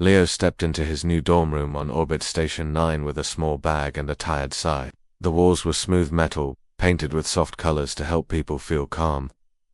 Leo stepped into his new dorm room on Orbit Station 9 with a small bag and a tired sigh. The walls were smooth metal, painted with soft colors to help people feel calm.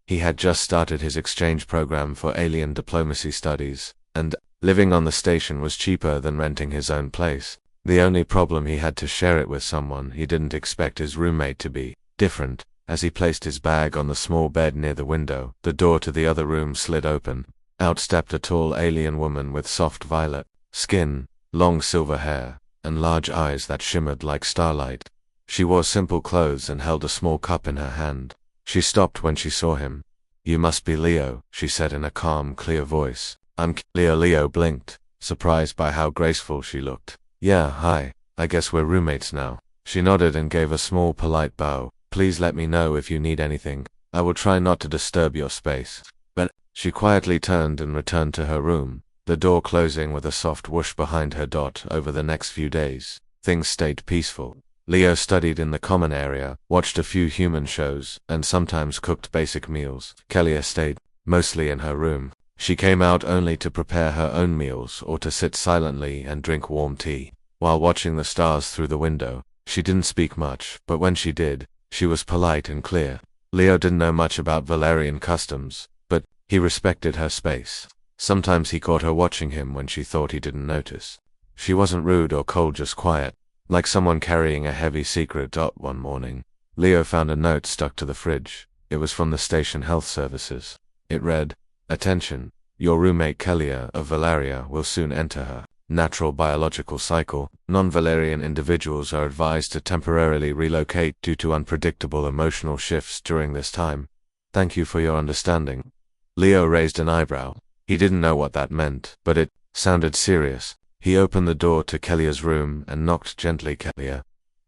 He had just started his exchange program for alien diplomacy studies, and living on the station was cheaper than renting his own place. The only problem, he had to share it with someone he didn't expect his roommate to be different. As he placed his bag on the small bed near the window, the door to the other room slid open. Out stepped a tall alien woman with soft violet skin, long silver hair, and large eyes that shimmered like starlight. She wore simple clothes and held a small cup in her hand. She stopped when she saw him. "You must be Leo," she said in a calm, clear voice. "I'm Leo." Leo blinked, surprised by how graceful she looked. "Yeah, hi. I guess we're roommates now." She nodded and gave a small, polite bow. "Please let me know if you need anything. I will try not to disturb your space." But she quietly turned and returned to her room, the door closing with a soft whoosh behind her. Over the next few days, things stayed peaceful. Leo studied in the common area, watched a few human shows, and sometimes cooked basic meals. Kelia stayed, mostly in her room. She came out only to prepare her own meals or to sit silently and drink warm tea. While watching the stars through the window, she didn't speak much, but when she did, she was polite and clear. Leo didn't know much about Valerian customs, but he respected her space. Sometimes he caught her watching him when she thought he didn't notice. She wasn't rude or cold, just quiet, like someone carrying a heavy secret. One morning, Leo found a note stuck to the fridge. It was from the station health services. It read, "Attention, your roommate Kelia of Valeria will soon enter her natural biological cycle. Non-Valerian individuals are advised to temporarily relocate due to unpredictable emotional shifts during this time. Thank you for your understanding." Leo raised an eyebrow. He didn't know what that meant, but it sounded serious. He opened the door to Kelia's room and knocked gently. "Kelia,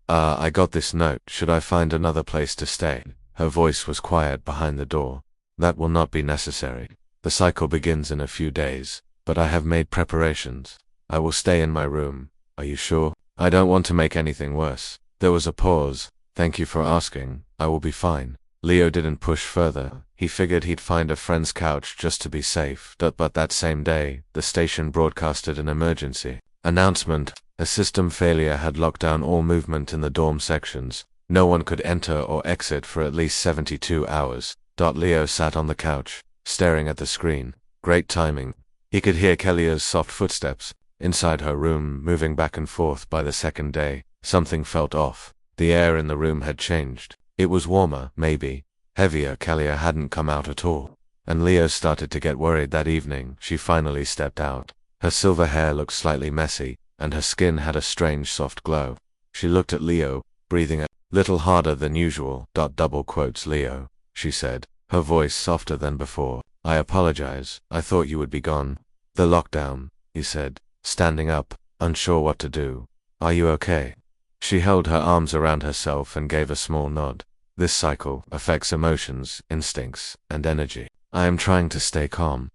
I got this note. Should I find another place to stay?" Her voice was quiet behind the door. "That will not be necessary. The cycle begins in a few days, but I have made preparations. I will stay in my room." "Are you sure? I don't want to make anything worse." There was a pause. "Thank you for asking. I will be fine." Leo didn't push further. He figured he'd find a friend's couch just to be safe. But that same day, the station broadcasted an emergency announcement. A system failure had locked down all movement in the dorm sections. No one could enter or exit for at least 72 hours. Leo sat on the couch, staring at the screen. Great timing. He could hear Kelia's soft footsteps inside her room, moving back and forth. By the second day, something felt off. The air in the room had changed. It was warmer, maybe heavier. Kelia hadn't come out at all, and Leo started to get worried. That evening, she finally stepped out. Her silver hair looked slightly messy, and her skin had a strange soft glow. She looked at Leo, breathing a little harder than usual. Double quotes, "Leo," she said, her voice softer than before. "I apologize. I thought you would be gone." "The lockdown," he said, standing up, unsure what to do. "Are you okay?" She held her arms around herself and gave a small nod. "This cycle affects emotions, instincts, and energy. I am trying to stay calm."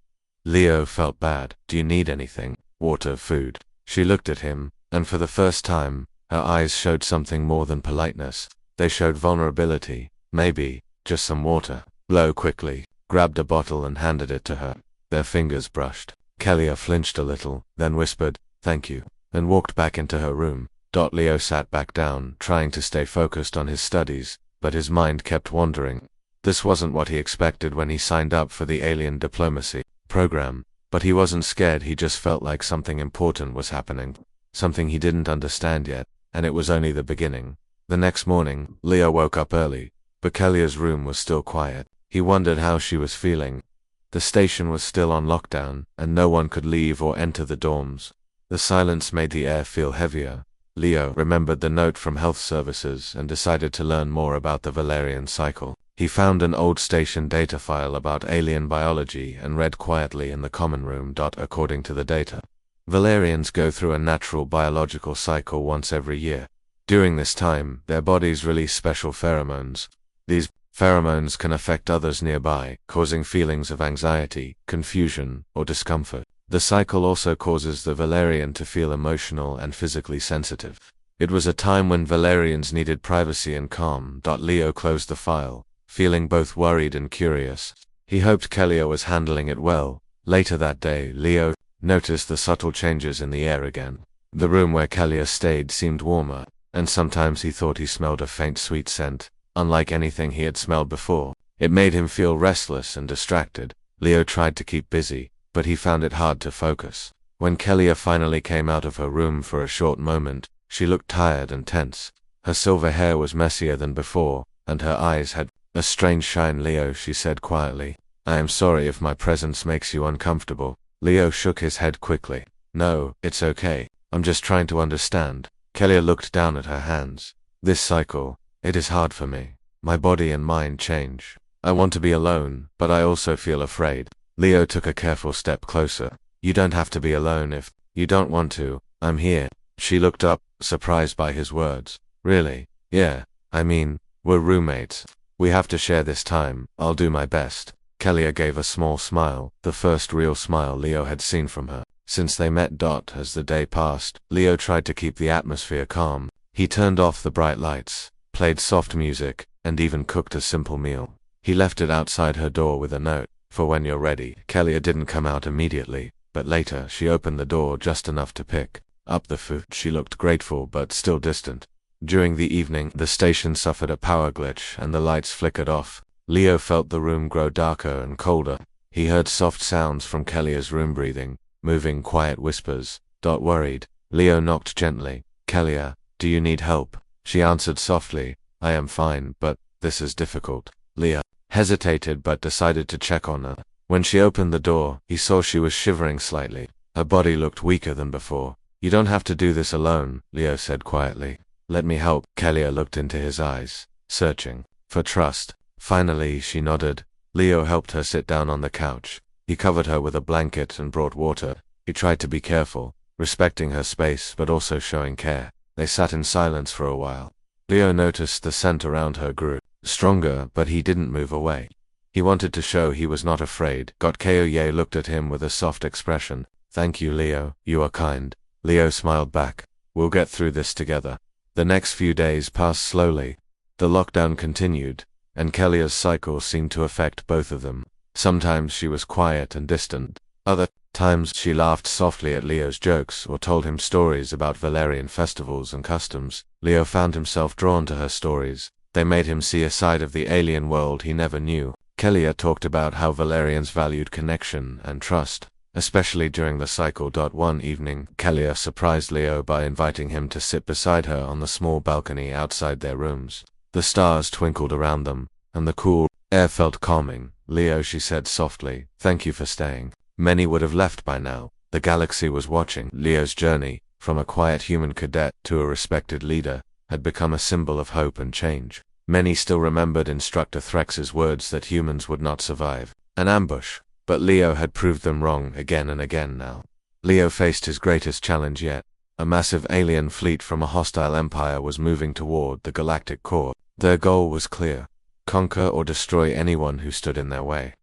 Leo felt bad. "Do you need anything? Water, food?" She looked at him, and for the first time, her eyes showed something more than politeness. They showed vulnerability. "Maybe just some water." Leo quickly grabbed a bottle and handed it to her. Their fingers brushed. Kelia flinched a little, then whispered, "Thank you," and walked back into her room. Leo sat back down, trying to stay focused on his studies, but his mind kept wandering. This wasn't what he expected when he signed up for the alien diplomacy program, but he wasn't scared. He just felt like something important was happening, something he didn't understand yet, and it was only the beginning. The next morning, Leo woke up early, but Kelia's room was still quiet. He wondered how she was feeling. The station was still on lockdown, and no one could leave or enter the dorms. The silence made the air feel heavier. Leo remembered the note from health services and decided to learn more about the Valerian cycle. He found an old station data file about alien biology and read quietly in the common room. According to the data, Valerians go through a natural biological cycle once every year. During this time, their bodies release special pheromones. These pheromones can affect others nearby, causing feelings of anxiety, confusion, or discomfort. The cycle also causes the Valerian to feel emotional and physically sensitive. It was a time when Valerians needed privacy and calm. Leo closed the file, feeling both worried and curious. He hoped Kelia was handling it well. Later that day, Leo noticed the subtle changes in the air again. The room where Kelia stayed seemed warmer, and sometimes he thought he smelled a faint sweet scent, unlike anything he had smelled before. It made him feel restless and distracted. Leo tried to keep busy, but he found it hard to focus. When Kelia finally came out of her room for a short moment, she looked tired and tense. Her silver hair was messier than before, and her eyes had a strange shine. Leo, she said quietly, I am sorry if my presence makes you uncomfortable. Leo shook his head quickly. No, it's okay. I'm just trying to understand. Kelia looked down at her hands. This cycle, it is hard for me. My body and mind change. I want to be alone, but I also feel afraid. Leo took a careful step closer. You don't have to be alone if you don't want to. I'm here. She looked up, surprised by his words. Really? Yeah. I mean, we're roommates. We have to share this time. I'll do my best. Kelia gave a small smile, the first real smile Leo had seen from her since they met. As the day passed, Leo tried to keep the atmosphere calm. He turned off the bright lights, played soft music, and even cooked a simple meal. He left it outside her door with a note, for when you're ready. Kelia didn't come out immediately, but later she opened the door just enough to pick up the food. She looked grateful but still distant. During the evening, the station suffered a power glitch and the lights flickered off. Leo felt the room grow darker and colder. He heard soft sounds from Kelia's room, breathing, moving quiet whispers. Worried, Leo knocked gently. Kelia, do you need help? She answered softly, I am fine, but this is difficult. Leo hesitated but decided to check on her. When she opened the door, he saw she was shivering slightly. Her body looked weaker than before. You don't have to do this alone, Leo said quietly. Let me help. Kelia looked into his eyes, searching for trust. Finally, she nodded. Leo helped her sit down on the couch. He covered her with a blanket and brought water. He tried to be careful, respecting her space but also showing care. They sat in silence for a while. Leo noticed the scent around her grew stronger, but he didn't move away. He wanted to show he was not afraid. Kelia looked at him with a soft expression. Thank you, Leo. You are kind. Leo smiled back. We'll get through this together. The next few days passed slowly. The lockdown continued, and Kelia's cycle seemed to affect both of them. Sometimes she was quiet and distant. Other times she laughed softly at Leo's jokes or told him stories about Valerian festivals and customs. Leo found himself drawn to her stories. They made him see a side of the alien world he never knew. Kelia talked about how Valerians valued connection and trust, especially during the cycle. One evening, Kelia surprised Leo by inviting him to sit beside her on the small balcony outside their rooms. The stars twinkled around them, and the cool air felt calming. Leo, she said softly, thank you for staying. Many would have left by now. The galaxy was watching. Leo's journey, from a quiet human cadet to a respected leader, had become a symbol of hope and change. Many still remembered Instructor Threx's words that humans would not survive an ambush, but Leo had proved them wrong again and again now. Leo faced his greatest challenge yet. A massive alien fleet from a hostile empire was moving toward the galactic core. Their goal was clear: conquer or destroy anyone who stood in their way.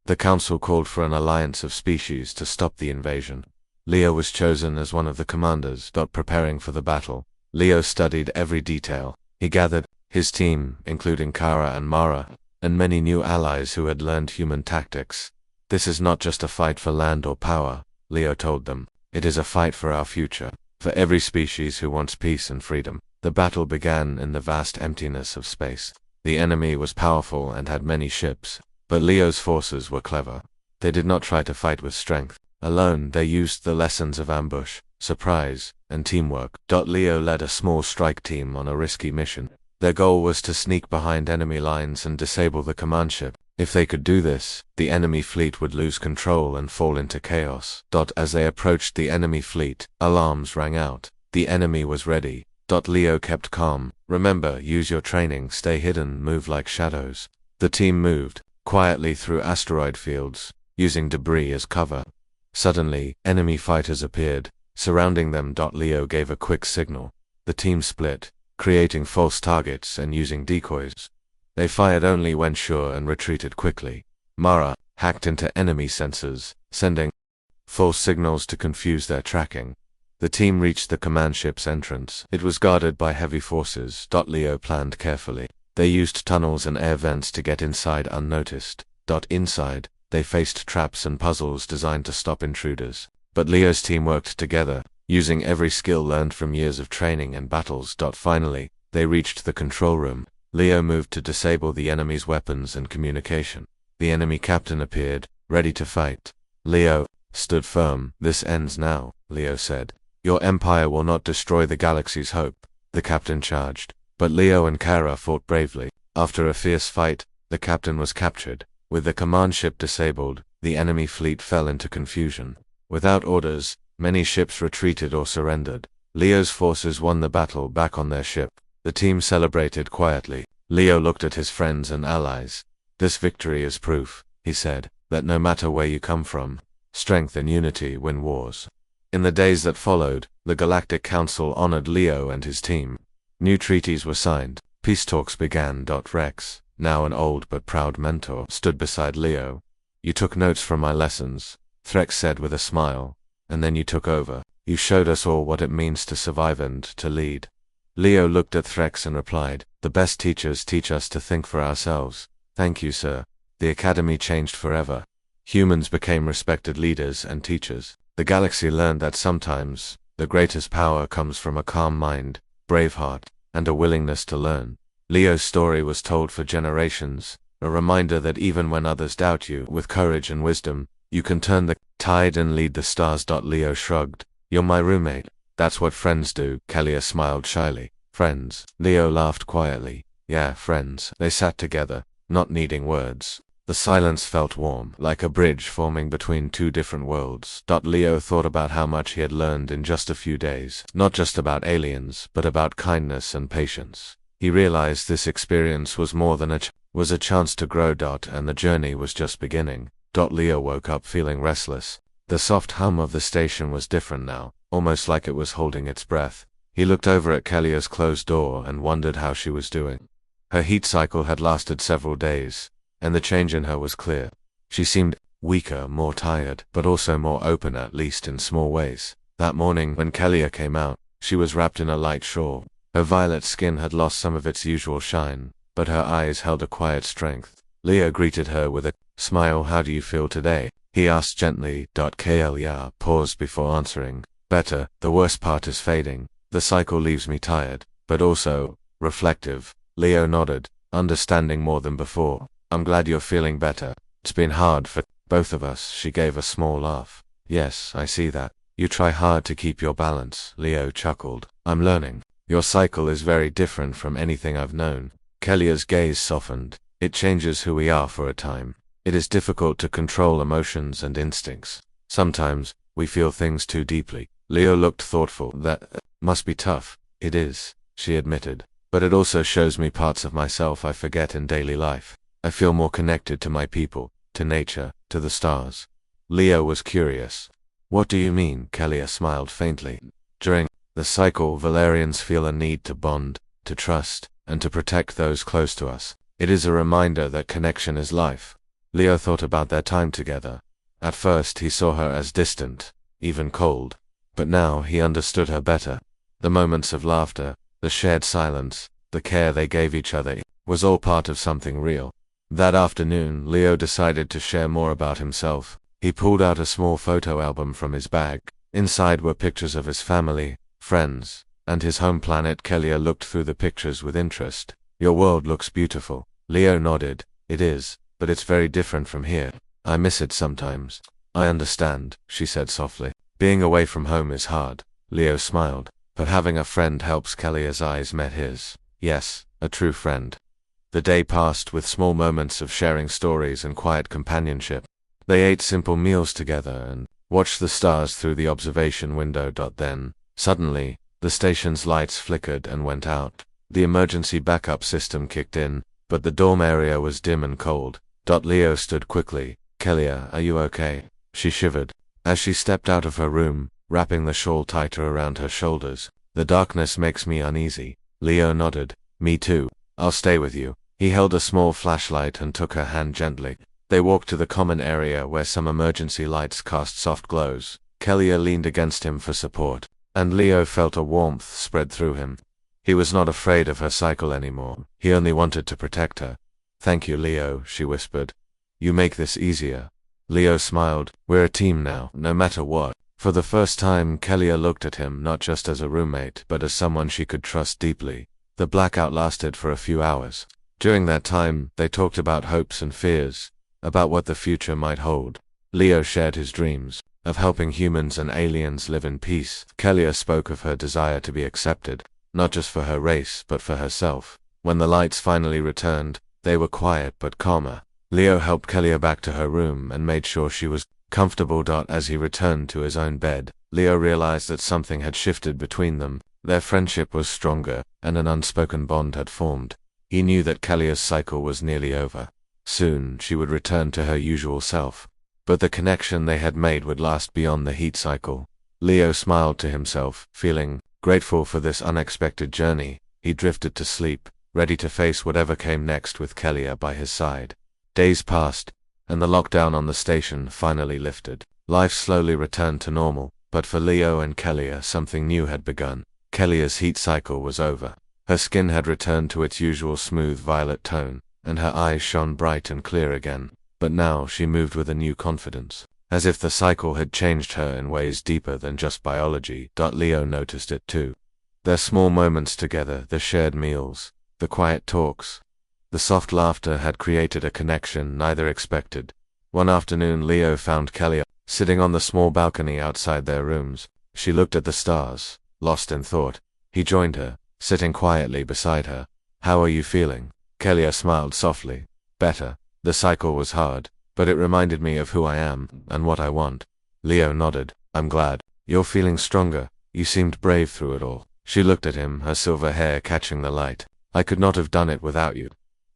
The council called for an alliance of species to stop the invasion. Leo was chosen as one of the commanders. Preparing for the battle, Leo studied every detail. He gathered his team, including Kara and Mara, and many new allies who had learned human tactics. This is not just a fight for land or power, Leo told them. It is a fight for our future, for every species who wants peace and freedom. The battle began in the vast emptiness of space. The enemy was powerful and had many ships, but Leo's forces were clever. They did not try to fight with strength alone. They used the lessons of ambush, surprise, and teamwork. Leo led a small strike team on a risky mission. Their goal was to sneak behind enemy lines and disable the command ship. If they could do this, the enemy fleet would lose control and fall into chaos. As they approached the enemy fleet, alarms rang out. The enemy was ready. Leo kept calm. Remember, use your training, stay hidden, move like shadows. The team moved quietly through asteroid fields, using debris as cover. Suddenly, enemy fighters appeared, surrounding them. Leo gave a quick signal. The team split, creating false targets and using decoys. They fired only when sure and retreated quickly. Mara hacked into enemy sensors, sending false signals to confuse their tracking. The team reached the command ship's entrance. It was guarded by heavy forces. Leo planned carefully. They used tunnels and air vents to get inside unnoticed. Inside, they faced traps and puzzles designed to stop intruders. But Leo's team worked together, using every skill learned from years of training and battles. Finally, they reached the control room. Leo moved to disable the enemy's weapons and communication. The enemy captain appeared, ready to fight. Leo stood firm. "This ends now," Leo said. "Your empire will not destroy the galaxy's hope." The captain charged, but Leo and Kara fought bravely. After a fierce fight, the captain was captured. With the command ship disabled, the enemy fleet fell into confusion. Without orders, many ships retreated or surrendered. Leo's forces won the battle back on their ship. The team celebrated quietly. Leo looked at his friends and allies. "This victory is proof," he said, "that no matter where you come from, strength and unity win wars." In the days that followed, the Galactic Council honored Leo and his team. New treaties were signed. Peace talks began. Rex, now an old but proud mentor, stood beside Leo. "You took notes from my lessons," Threx said with a smile, "and then you took over. You showed us all what it means to survive and to lead." Leo looked at Threx and replied, "The best teachers teach us to think for ourselves." "Thank you, sir." The academy changed forever. Humans became respected leaders and teachers. The galaxy learned that sometimes, the greatest power comes from a calm mind, brave heart, and a willingness to learn. Leo's story was told for generations, a reminder that even when others doubt you, with courage and wisdom, you can turn the tide and lead the stars. Leo shrugged. "You're my roommate." "That's what friends do." Kalia smiled shyly. "Friends?" Leo laughed quietly. "Yeah, friends." They sat together, not needing words. The silence felt warm, like a bridge forming between two different worlds. Leo thought about how much he had learned in just a few days, not just about aliens, but about kindness and patience. He realized this experience was more than a chance to grow. And the journey was just beginning. Leo woke up feeling restless. The soft hum of the station was different now, almost like it was holding its breath. He looked over at Kalia's closed door and wondered how she was doing. Her heat cycle had lasted several days, and the change in her was clear. She seemed weaker, more tired, but also more open, at least in small ways. That morning, when Kalia came out, she was wrapped in a light shawl. Her violet skin had lost some of its usual shine, but her eyes held a quiet strength. Leo greeted her with a smile. "How do you feel today?" he asked gently. Kalia paused before answering. "Better. The worst part is fading. The cycle leaves me tired, but also reflective." Leo nodded, understanding more than before. "I'm glad you're feeling better. It's been hard for both of us." She gave a small laugh. "Yes, I see that. You try hard to keep your balance." Leo chuckled. "I'm learning. Your cycle is very different from anything I've known." Kalia's gaze softened. "It changes who we are for a time. It is difficult to control emotions and instincts. Sometimes, we feel things too deeply." Leo looked thoughtful. "That must be tough." "It is," she admitted. "But it also shows me parts of myself I forget in daily life. I feel more connected to my people, to nature, to the stars." Leo was curious. "What do you mean?" Kalia smiled faintly. "During the cycle, Valerians feel a need to bond, to trust, and to protect those close to us. It is a reminder that connection is life." Leo thought about their time together. At first he saw her as distant, even cold. But now he understood her better. The moments of laughter, the shared silence, the care they gave each other, was all part of something real. That afternoon, Leo decided to share more about himself. He pulled out a small photo album from his bag. Inside were pictures of his family, friends, and his home planet. Kalia looked through the pictures with interest. "Your world looks beautiful." Leo nodded. "It is, but it's very different from here. I miss it sometimes." "I understand," she said softly. "Being away from home is hard." Leo smiled. "But having a friend helps." Kalia's eyes met his. "Yes, a true friend." The day passed with small moments of sharing stories and quiet companionship. They ate simple meals together and watched the stars through the observation window. Then, suddenly, the station's lights flickered and went out. The emergency backup system kicked in, but the dorm area was dim and cold. Leo stood quickly. "Kalia, are you okay?" She shivered. As she stepped out of her room, wrapping the shawl tighter around her shoulders. "The darkness makes me uneasy." Leo nodded. "Me too. I'll stay with you." He held a small flashlight and took her hand gently. They walked to the common area where some emergency lights cast soft glows. Kalia leaned against him for support, and Leo felt a warmth spread through him. He was not afraid of her cycle anymore. He only wanted to protect her. "Thank you, Leo," she whispered. "You make this easier." Leo smiled. "We're a team now, no matter what." For the first time, Kelia looked at him not just as a roommate, but as someone she could trust deeply. The blackout lasted for a few hours. During that time, they talked about hopes and fears, about what the future might hold. Leo shared his dreams of helping humans and aliens live in peace. Kelia spoke of her desire to be accepted, not just for her race, but for herself. When the lights finally returned, they were quiet but calmer. Leo helped Kelia back to her room and made sure she was comfortable. As he returned to his own bed, Leo realized that something had shifted between them. Their friendship was stronger, and an unspoken bond had formed. He knew that Kelia's cycle was nearly over. Soon, she would return to her usual self. But the connection they had made would last beyond the heat cycle. Leo smiled to himself, feeling grateful for this unexpected journey. He drifted to sleep, ready to face whatever came next with Kelia by his side. Days passed, and the lockdown on the station finally lifted. Life slowly returned to normal, but for Leo and Kelia something new had begun. Kelia's heat cycle was over. Her skin had returned to its usual smooth violet tone, and her eyes shone bright and clear again. But now she moved with a new confidence, as if the cycle had changed her in ways deeper than just biology. Leo noticed it too. Their small moments together, the shared meals, the quiet talks, the soft laughter had created a connection neither expected. One afternoon Leo found Kelia sitting on the small balcony outside their rooms. She looked at the stars, lost in thought. He joined her, sitting quietly beside her. "How are you feeling?" Kelia smiled softly. "Better. The cycle was hard, but it reminded me of who I am and what I want." Leo nodded. "I'm glad. You're feeling stronger. You seemed brave through it all." She looked at him, her silver hair catching the light. "I could not have done it without you."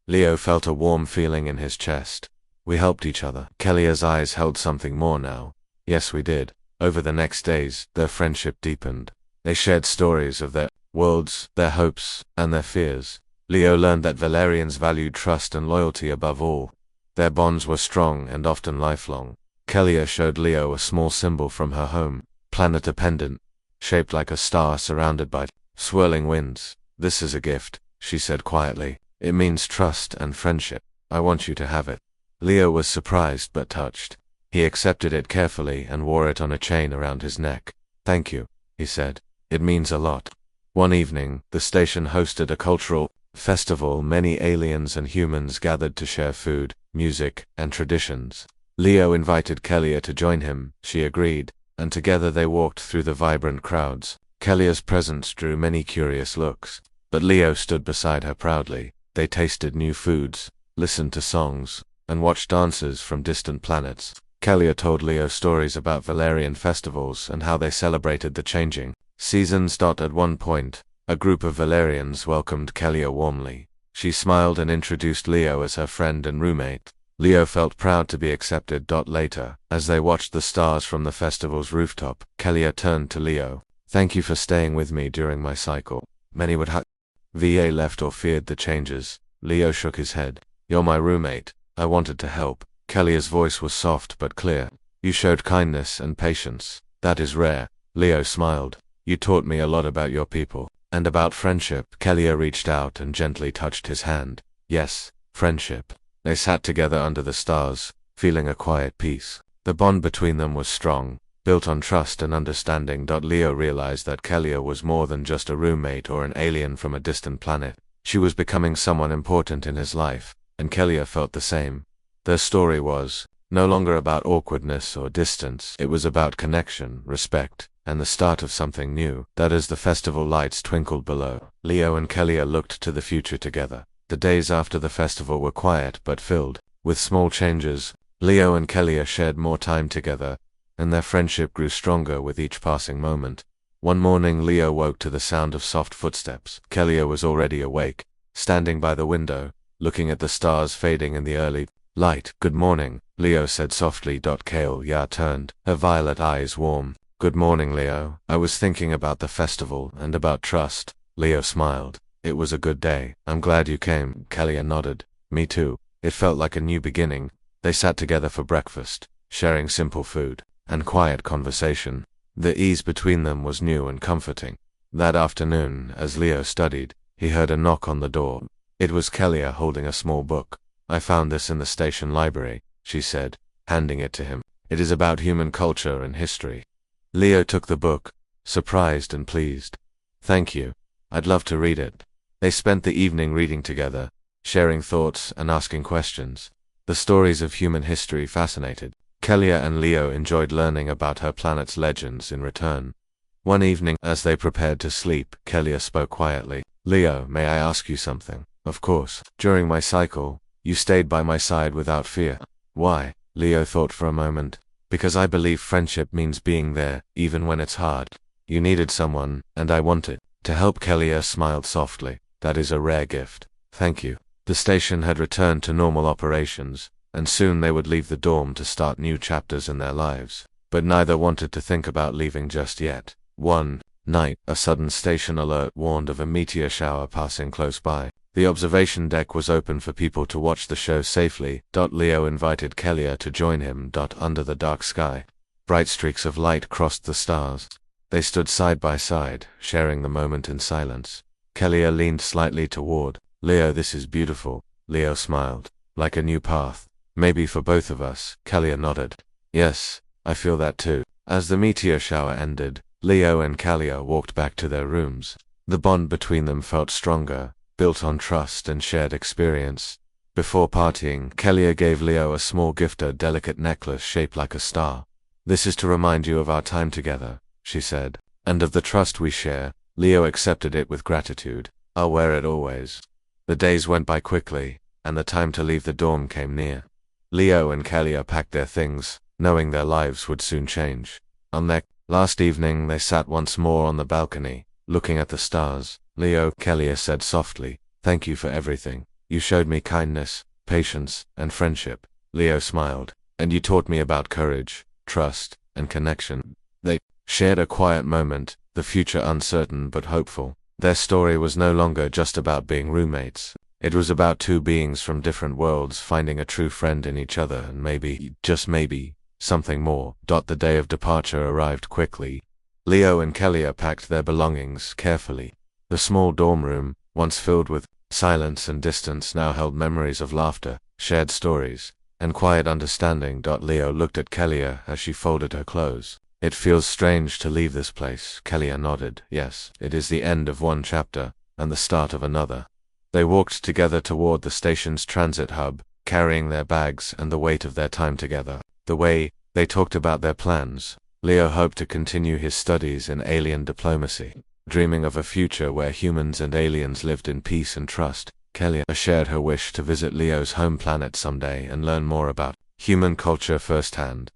Leo felt a warm feeling in his chest. "We helped each other." Kelia's eyes held something more now. "Yes, we did." Over the next days, their friendship deepened. They shared stories of their worlds, their hopes, and their fears. Leo learned that Valerians valued trust and loyalty above all. Their bonds were strong and often lifelong. Kelia showed Leo a small symbol from her home, planet a pendant, shaped like a star surrounded by swirling winds. "This is a gift," she said quietly. "It means trust and friendship. I want you to have it." Leo was surprised but touched. He accepted it carefully and wore it on a chain around his neck. "Thank you," he said. "It means a lot." One evening, the station hosted a cultural festival. Many aliens and humans gathered to share food, music, and traditions. Leo invited Kelia to join him. She agreed, and together they walked through the vibrant crowds. Kelia's presence drew many curious looks, but Leo stood beside her proudly. They tasted new foods, listened to songs, and watched dances from distant planets. Kelia told Leo stories about Valerian festivals and how they celebrated the changing seasons. At one point, a group of Valerians welcomed Kelia warmly. She smiled and introduced Leo as her friend and roommate. Leo felt proud to be accepted. Later, as they watched the stars from the festival's rooftop, Kelia turned to Leo. "Thank you for staying with me during my cycle. Many would have left or feared the changes." Leo shook his head. "You're my roommate. I wanted to help." Kelia's voice was soft but clear. "You showed kindness and patience. That is rare." Leo smiled. "You taught me a lot about your people. And about friendship." Kelia reached out and gently touched his hand. "Yes, friendship." They sat together under the stars, feeling a quiet peace. The bond between them was strong, built on trust and understanding. Leo realized that Kelia was more than just a roommate or an alien from a distant planet. She was becoming someone important in his life, and Kelia felt the same. Their story was no longer about awkwardness or distance. It was about connection, respect, and the start of something new. As the festival lights twinkled below, Leo and Kelia looked to the future together. The days after the festival were quiet but filled with small changes. Leo and Kelia shared more time together, and their friendship grew stronger with each passing moment. One morning Leo woke to the sound of soft footsteps. Kelia was already awake, standing by the window, looking at the stars fading in the early light. "Good morning," Leo said softly. Kelia turned, her violet eyes warm. "Good morning, Leo. I was thinking about the festival and about trust." Leo smiled. "It was a good day. I'm glad you came." Kelia nodded. "Me too." It felt like a new beginning. They sat together for breakfast, sharing simple food and quiet conversation. The ease between them was new and comforting. That afternoon, as Leo studied, he heard a knock on the door. It was Kelia holding a small book. "I found this in the station library," she said, handing it to him. "It is about human culture and history." Leo took the book, surprised and pleased. Thank you. I'd love to read it. They spent the evening reading together, sharing thoughts and asking questions. The stories of human history fascinated Kelia, and Leo enjoyed learning about her planet's legends in return. One evening, as they prepared to sleep, Kelia spoke quietly. Leo, may I ask you something? Of course. During my cycle, you stayed by my side without fear. Why? Leo thought for a moment. Because I believe friendship means being there, even when it's hard. You needed someone, and I wanted to help. Kelia smiled softly. That is a rare gift. Thank you. The station had returned to normal operations, and soon they would leave the dorm to start new chapters in their lives. But neither wanted to think about leaving just yet. One night, a sudden station alert warned of a meteor shower passing close by. The observation deck was open for people to watch the show safely. Leo invited Kelia to join him. Under the dark sky, bright streaks of light crossed the stars. They stood side by side, sharing the moment in silence. Kelia leaned slightly toward Leo. This is beautiful. Leo smiled. Like a new path. Maybe for both of us. Kelia nodded. Yes, I feel that too. As the meteor shower ended, Leo and Kelia walked back to their rooms. The bond between them felt stronger, built on trust and shared experience. Before partying, Kelia gave Leo a small gift, a delicate necklace shaped like a star. This is to remind you of our time together, she said, and of the trust we share. Leo accepted it with gratitude. I'll wear it always. The days went by quickly, and the time to leave the dorm came near. Leo and Kelia packed their things, knowing their lives would soon change. On their last evening, they sat once more on the balcony, looking at the stars. Leo, Kelia said softly, thank you for everything. You showed me kindness, patience, and friendship. Leo smiled. And you taught me about courage, trust, and connection. They shared a quiet moment, the future uncertain but hopeful. Their story was no longer just about being roommates. It was about two beings from different worlds finding a true friend in each other and maybe, just maybe, something more. The day of departure arrived quickly. Leo and Kelia packed their belongings carefully. The small dorm room, once filled with silence and distance, now held memories of laughter, shared stories, and quiet understanding. Leo looked at Kelia as she folded her clothes. It feels strange to leave this place. Kelia nodded. Yes, it is the end of one chapter, and the start of another. They walked together toward the station's transit hub, carrying their bags and the weight of their time together. The way they talked about their plans. Leo hoped to continue his studies in alien diplomacy, dreaming of a future where humans and aliens lived in peace and trust. Kelia shared her wish to visit Leo's home planet someday and learn more about human culture firsthand.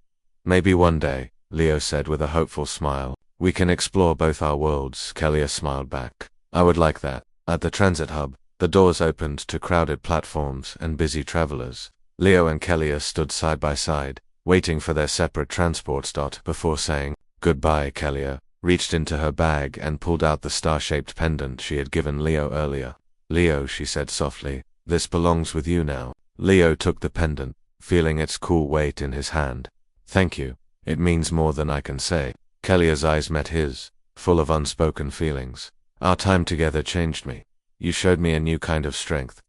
Maybe one day, Leo said with a hopeful smile, we can explore both our worlds. Kelia smiled back. I would like that. At the transit hub, the doors opened to crowded platforms and busy travelers. Leo and Kelia stood side by side, waiting for their separate transports. Before saying goodbye, Kelia reached into her bag and pulled out the star-shaped pendant she had given Leo earlier. Leo, she said softly, this belongs with you now. Leo took the pendant, feeling its cool weight in his hand. Thank you. It means more than I can say. Kelia's eyes met his, full of unspoken feelings. Our time together changed me. You showed me a new kind of strength.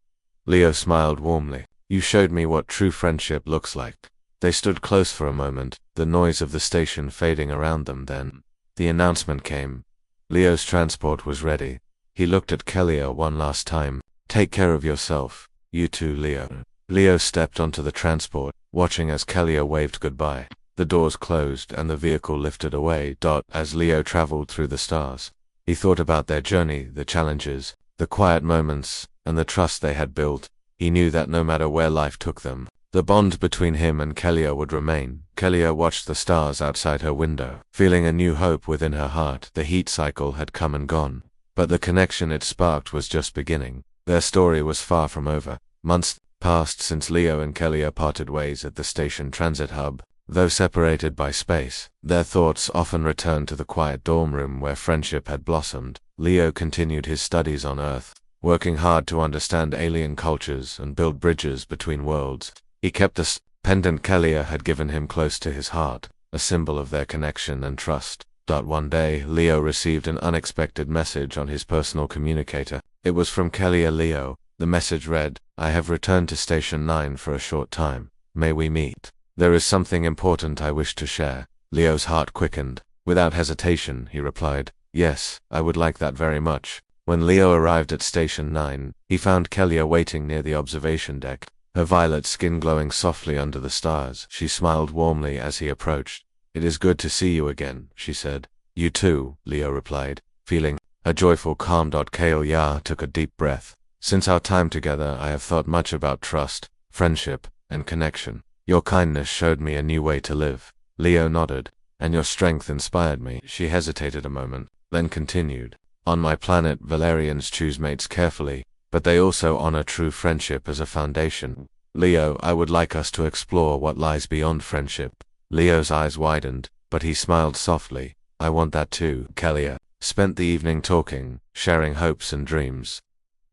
Leo smiled warmly. You showed me what true friendship looks like. They stood close for a moment, the noise of the station fading around them. Then the announcement came. Leo's transport was ready. He looked at Kelia one last time. Take care of yourself. You too, Leo. Leo stepped onto the transport, watching as Kelia waved goodbye. The doors closed and the vehicle lifted away. As Leo traveled through the stars, he thought about their journey, the challenges, the quiet moments, and the trust they had built. He knew that no matter where life took them, the bond between him and Kelia would remain. Kelia watched the stars outside her window, feeling a new hope within her heart. The heat cycle had come and gone, but the connection it sparked was just beginning. Their story was far from over. Months passed since Leo and Kelia parted ways at the station transit hub. Though separated by space, their thoughts often returned to the quiet dorm room where friendship had blossomed. Leo continued his studies on Earth, working hard to understand alien cultures and build bridges between worlds. He kept the pendant Kelia had given him close to his heart, a symbol of their connection and trust. One day, Leo received an unexpected message on his personal communicator. It was from Kelia. Leo. The message read, I have returned to Station 9 for a short time. May we meet? There is something important I wish to share. Leo's heart quickened. Without hesitation, he replied, "Yes, I would like that very much." When Leo arrived at Station 9, he found Kelia waiting near the observation deck, her violet skin glowing softly under the stars. She smiled warmly as he approached. "It is good to see you again," she said. "You too," Leo replied, feeling a joyful calm. Kelia took a deep breath. "Since our time together, I have thought much about trust, friendship, and connection. Your kindness showed me a new way to live." Leo nodded. "And your strength inspired me." She hesitated a moment, then continued. "On my planet, Valerians choose mates carefully, but they also honor true friendship as a foundation. Leo, I would like us to explore what lies beyond friendship." Leo's eyes widened, but he smiled softly. "I want that too." Kelia spent the evening talking, sharing hopes and dreams.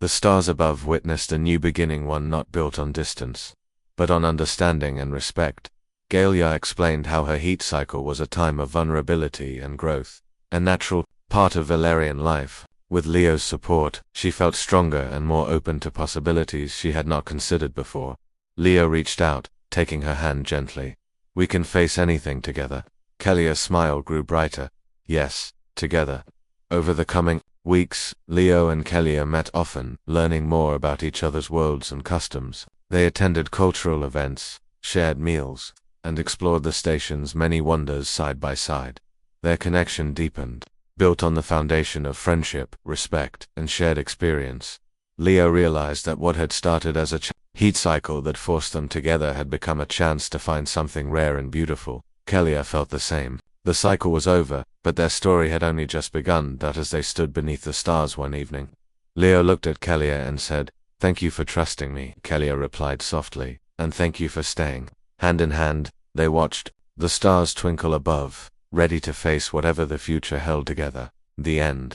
The stars above witnessed a new beginning, one not built on distance, but on understanding and respect. Galia explained how her heat cycle was a time of vulnerability and growth, a natural part of Valerian life. With Leo's support, she felt stronger and more open to possibilities she had not considered before. Leo reached out, taking her hand gently. "We can face anything together." Kelia's smile grew brighter. "Yes, together." Over the coming weeks, Leo and Kelia met often, learning more about each other's worlds and customs. They attended cultural events, shared meals, and explored the station's many wonders side by side. Their connection deepened, built on the foundation of friendship, respect, and shared experience. Leo realized that what had started as a heat cycle that forced them together had become a chance to find something rare and beautiful. Kelia felt the same. The cycle was over, but their story had only just begun. That as they stood beneath the stars one evening, Leo looked at Kelia and said, "Thank you for trusting me." Kelia replied softly, "And thank you for staying." Hand in hand, they watched the stars twinkle above, ready to face whatever the future held together. The end.